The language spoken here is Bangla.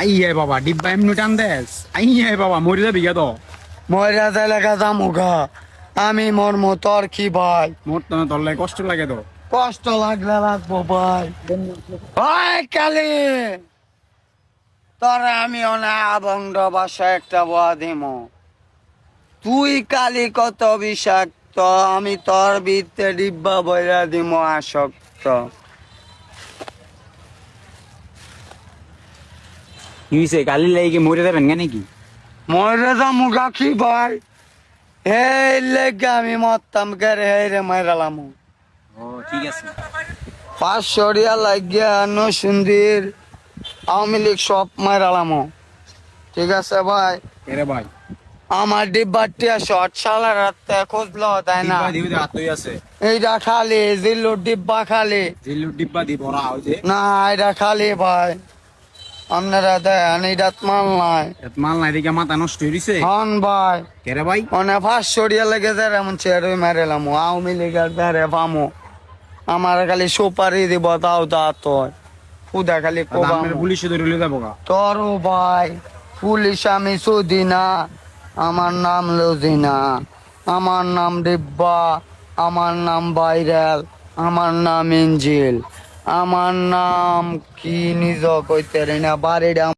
আইয়ে বাবা ডিব্বা এমনি টান দেস আইয়ে বাবা মরে যাবি গে তো ময়রা এলাকা জামুগা আমি মর্ম তোর কি ভাই মরতে না ধরলে কষ্ট লাগে তো কষ্ট লাগলে লাগবো ভাই ভাই কালি তোরে আমি অনেক আবংড বাসা একটা বয়া দিম তুই কালি কত বিষাক্ত আমি তোর ভিতরে ডিব্বা বইরা দিম আসক্ত কি হইছে গালি লাগে মরে যাবেন কেন কি ময়রা জামুগা কি ভাই এই লেগে আমি মরতাম কে রে হে রে মাইরালাম ও ঠিক আছে 500 রিয়া লাগিয়া সুন্দর আওয়ামী লীগ সব মাইরালাম ঠিক আছে ভাই এরে ভাই আমার ডিব্বাটিয়া শর্ট সালার রাতে খুঁজলো তাই না ডিব্বা দিবি হাতই আছে এইটা খালি জিল্লুর ডিব্বা খালি জিল্লু ডিব্বা দি ভরা হইছে না এটা খালি ভাই আপনারা দেন এইটা মাল নাই এত মাল নাই দেখে মাথা নষ্ট হয়ে গেছে হন ভাই কেরে ভাই মানে 500 রিয়া লেগে যায় এমন চেয়ারে মারেলাম আওয়ামী লীগের ধারে পামো আমার খালি সুপারি দিব তাও তা তো খুদা খালি আমার পুলিশে ধরে লয়ে যাবো গা তোর ভাই পুলিশ আমি সুদিনা আমার নাম লুজিনা আমার নাম ডিব্বা আমার নাম ভাইরাল আমার নাম ইঞ্জিল আমার নাম কি নিজ কইতে না বাড়িটা